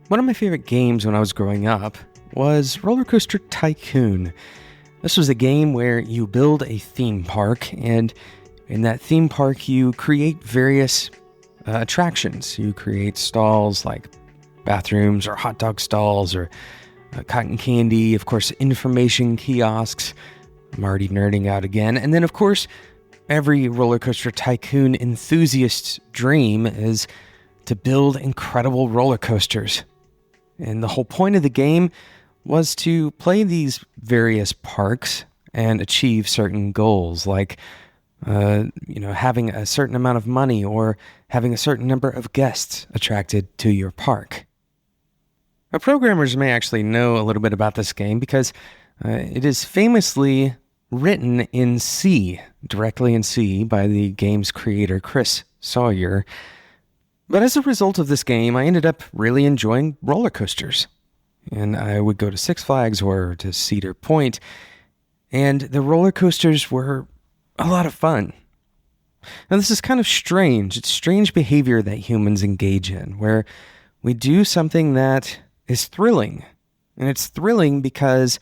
One of my favorite games when I was growing up was Roller Coaster Tycoon. This was a game where you build a theme park, and in that theme park you create various attractions. You create stalls like bathrooms or hot dog stalls or cotton candy, of course, information kiosks. I'm already nerding out again. And then, of course, every Roller Coaster Tycoon enthusiast's dream is to build incredible roller coasters. And the whole point of the game was to play these various parks and achieve certain goals, like having a certain amount of money or having a certain number of guests attracted to your park. Now, programmers may actually know a little bit about this game because it is famously written in C, directly in C, by the game's creator, Chris Sawyer. But as a result of this game, I ended up really enjoying roller coasters. And I would go to Six Flags or to Cedar Point, and the roller coasters were a lot of fun. Now, this is kind of strange. It's strange behavior that humans engage in, where we do something that is thrilling. And it's thrilling because,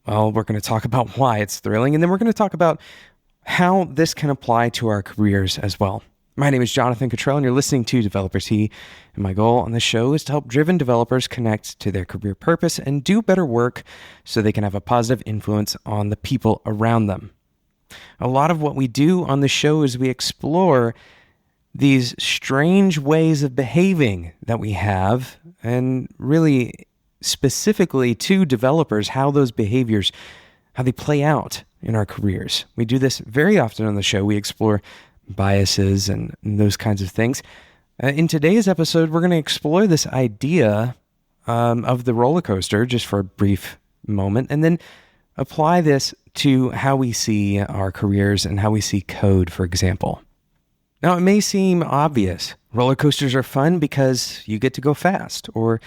well, we're going to talk about why it's thrilling, and then we're going to talk about how this can apply to our careers as well. My name is Jonathan Cottrell, and you're listening to Developer Tea, and my goal on this show is to help driven developers connect to their career purpose and do better work so they can have a positive influence on the people around them. A lot of what we do on the show is we explore these strange ways of behaving that we have, and really specifically to developers, how those behaviors, how they play out in our careers. We do this very often on the show. We explore biases and those kinds of things. In today's episode, we're going to explore this idea of the roller coaster just for a brief moment, and then apply this to how we see our careers and how we see code, for example. Now, it may seem obvious. Roller coasters are fun because you get to go fast, or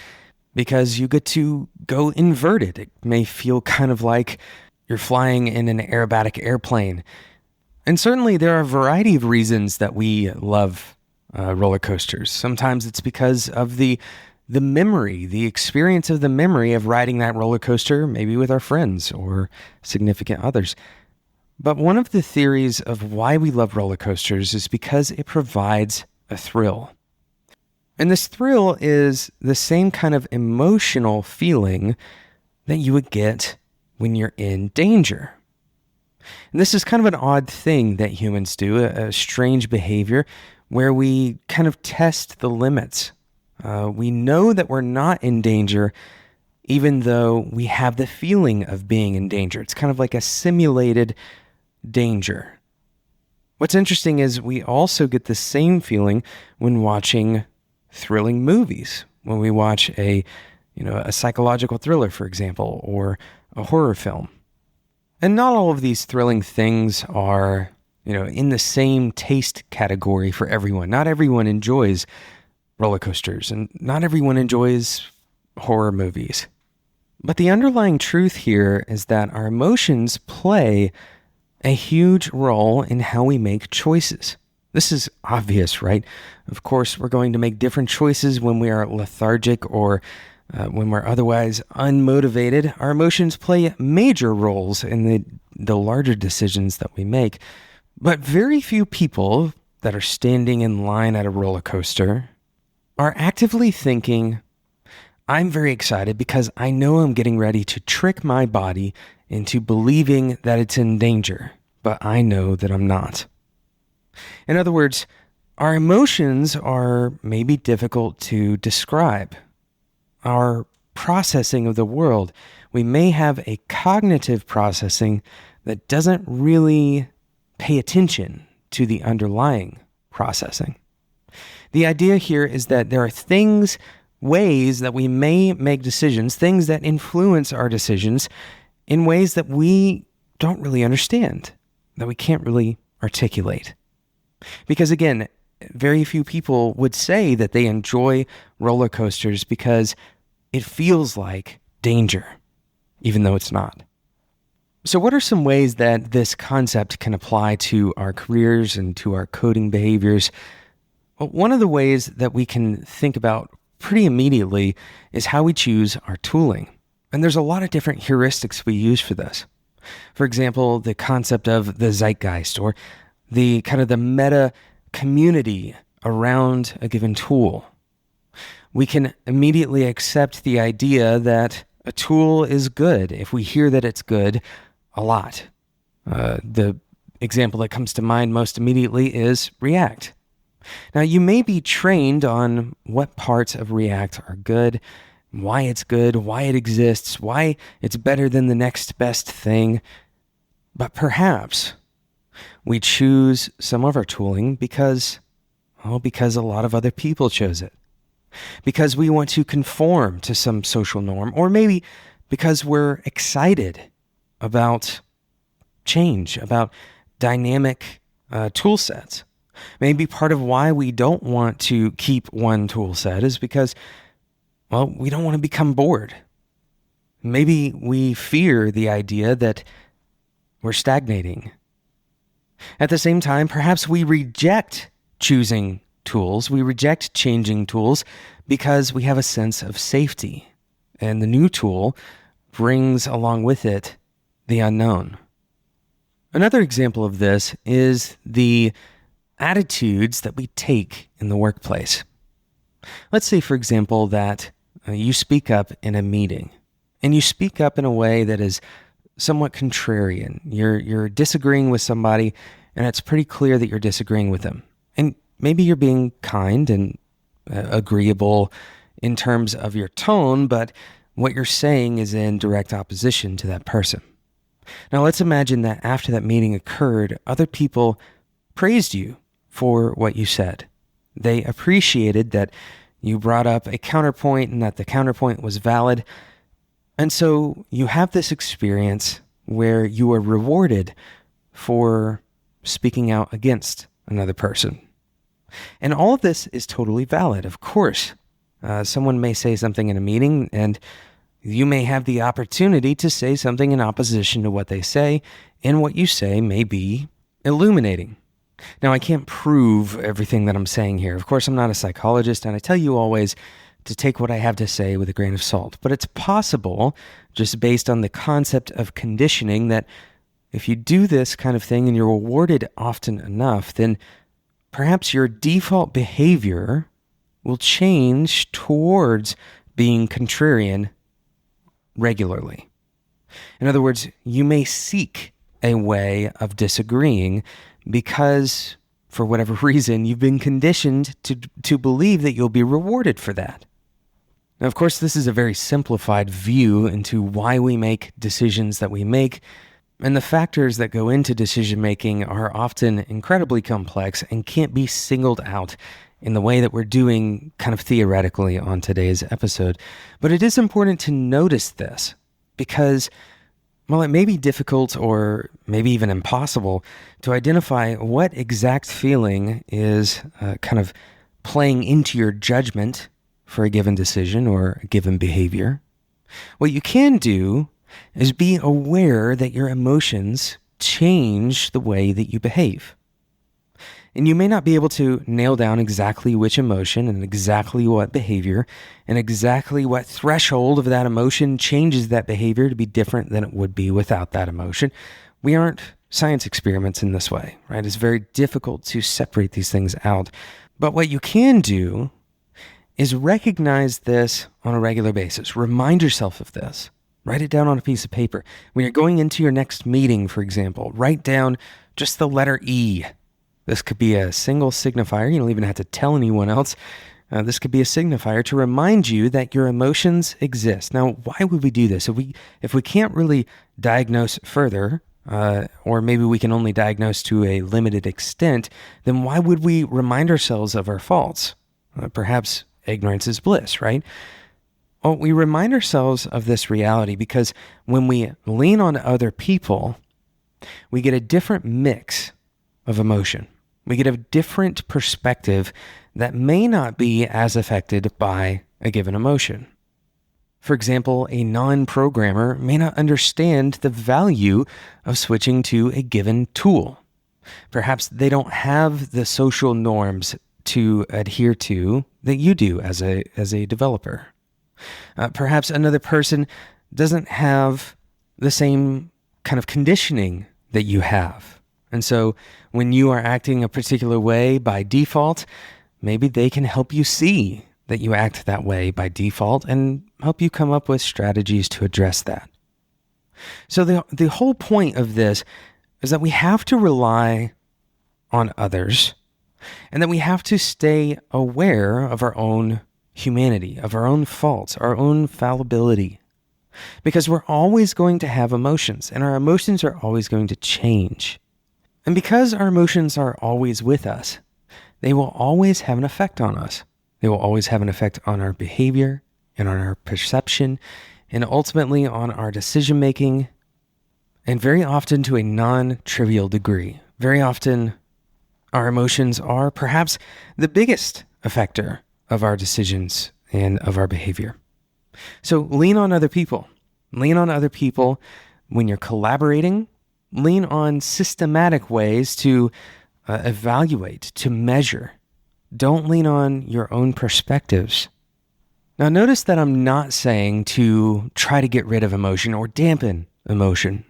because you get to go inverted. It may feel kind of like you're flying in an aerobatic airplane. And certainly there are a variety of reasons that we love roller coasters. Sometimes it's because of the memory, the experience of the memory of riding that roller coaster, maybe with our friends or significant others. But one of the theories of why we love roller coasters is because it provides a thrill. And this thrill is the same kind of emotional feeling that you would get when you're in danger. And this is kind of an odd thing that humans do, a strange behavior where we kind of test the limits. We know that we're not in danger, even though we have the feeling of being in danger. It's kind of like a simulated danger. What's interesting is we also get the same feeling when watching thrilling movies, when we watch a psychological thriller, for example, or a horror film. And not all of these thrilling things are, in the same taste category for everyone. Not everyone enjoys roller coasters, and not everyone enjoys horror movies. But the underlying truth here is that our emotions play a huge role in how we make choices. This is obvious, right? Of course, we're going to make different choices when we are lethargic or when we're otherwise unmotivated. Our emotions play major roles in the larger decisions that we make. But very few people that are standing in line at a roller coaster are actively thinking, I'm very excited because I know I'm getting ready to trick my body into believing that it's in danger, but I know that I'm not. In other words, our emotions are maybe difficult to describe. Our processing of the world, we may have a cognitive processing that doesn't really pay attention to the underlying processing. The idea here is that there are ways that we may make decisions, things that influence our decisions in ways that we don't really understand, that we can't really articulate. Because again, very few people would say that they enjoy roller coasters because it feels like danger, even though it's not. So, what are some ways that this concept can apply to our careers and to our coding behaviors? Well, one of the ways that we can think about pretty immediately is how we choose our tooling. And there's a lot of different heuristics we use for this. For example, the concept of the zeitgeist, or the kind of the meta community around a given tool. We can immediately accept the idea that a tool is good if we hear that it's good a lot. The example that comes to mind most immediately is React. Now, you may be trained on what parts of React are good, why it's good, why it exists, why it's better than the next best thing. But perhaps we choose some of our tooling because a lot of other people chose it. Because we want to conform to some social norm, or maybe because we're excited about change, about dynamic tool sets. Maybe part of why we don't want to keep one tool set is because, we don't want to become bored. Maybe we fear the idea that we're stagnating. At the same time, perhaps we reject choosing tools, we reject changing tools because we have a sense of safety. And the new tool brings along with it the unknown. Another example of this is the attitudes that we take in the workplace. Let's say, for example, that you speak up in a meeting, and you speak up in a way that is somewhat contrarian. You're disagreeing with somebody, and it's pretty clear that you're disagreeing with them. And maybe you're being kind and agreeable in terms of your tone, but what you're saying is in direct opposition to that person. Now, let's imagine that after that meeting occurred, other people praised you for what you said. They appreciated that you brought up a counterpoint and that the counterpoint was valid. And so you have this experience where you are rewarded for speaking out against another person. And all of this is totally valid, of course. Someone may say something in a meeting, and you may have the opportunity to say something in opposition to what they say, and what you say may be illuminating. Now, I can't prove everything that I'm saying here. Of course, I'm not a psychologist, and I tell you always to take what I have to say with a grain of salt. But it's possible, just based on the concept of conditioning, that if you do this kind of thing and you're rewarded often enough, then perhaps your default behavior will change towards being contrarian regularly. In other words, you may seek a way of disagreeing because, for whatever reason, you've been conditioned to believe that you'll be rewarded for that. Now, of course, this is a very simplified view into why we make decisions that we make, and the factors that go into decision-making are often incredibly complex and can't be singled out in the way that we're doing kind of theoretically on today's episode. But it is important to notice this because, it may be difficult or maybe even impossible to identify what exact feeling is kind of playing into your judgment for a given decision or a given behavior. What you can do is be aware that your emotions change the way that you behave. And you may not be able to nail down exactly which emotion and exactly what behavior and exactly what threshold of that emotion changes that behavior to be different than it would be without that emotion. We aren't science experiments in this way, right? It's very difficult to separate these things out. But what you can do is recognize this on a regular basis. Remind yourself of this. Write it down on a piece of paper. When you're going into your next meeting, for example, write down just the letter E. This could be a single signifier. You don't even have to tell anyone else. This could be a signifier to remind you that your emotions exist. Now, why would we do this? If we can't really diagnose further, or maybe we can only diagnose to a limited extent, then why would we remind ourselves of our faults? Perhaps ignorance is bliss, right? Well, we remind ourselves of this reality because when we lean on other people, we get a different mix of emotion. We get a different perspective that may not be as affected by a given emotion. For example, a non-programmer may not understand the value of switching to a given tool. Perhaps they don't have the social norms to adhere to that you do as a developer. Perhaps another person doesn't have the same kind of conditioning that you have. And so when you are acting a particular way by default, maybe they can help you see that you act that way by default and help you come up with strategies to address that. So the whole point of this is that we have to rely on others and that we have to stay aware of our own humanity, of our own faults, our own fallibility, because we're always going to have emotions and our emotions are always going to change. And because our emotions are always with us, they will always have an effect on us. They will always have an effect on our behavior and on our perception and ultimately on our decision-making, and very often to a non-trivial degree. Very often, our emotions are perhaps the biggest effector of our decisions and of our behavior. So lean on other people. Lean on other people when you're collaborating. Lean on systematic ways to evaluate, to measure. Don't lean on your own perspectives. Now, notice that I'm not saying to try to get rid of emotion or dampen emotion.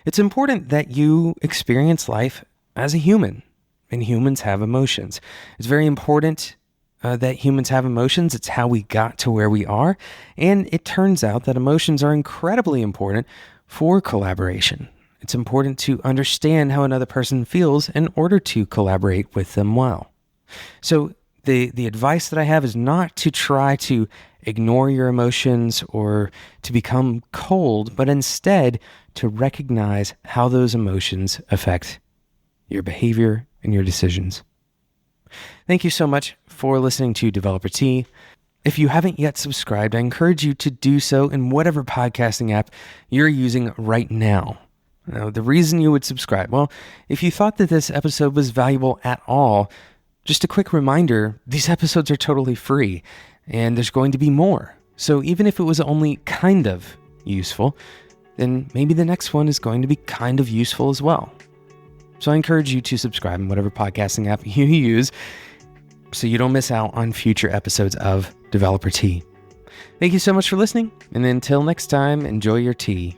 It's important that you experience life as a human, and humans have emotions. It's very important that humans have emotions. It's how we got to where we are, and it turns out that emotions are incredibly important for collaboration. It's important to understand how another person feels in order to collaborate with them well. So the advice that I have is not to try to ignore your emotions or to become cold, but instead to recognize how those emotions affect your behavior and your decisions. Thank you so much for listening to Developer Tea. If you haven't yet subscribed, I encourage you to do so in whatever podcasting app you're using right now. Now, the reason you would subscribe, well, if you thought that this episode was valuable at all, just a quick reminder, these episodes are totally free, and there's going to be more. So even if it was only kind of useful, then maybe the next one is going to be kind of useful as well. So I encourage you to subscribe in whatever podcasting app you use so you don't miss out on future episodes of Developer Tea. Thank you so much for listening, and until next time, enjoy your tea.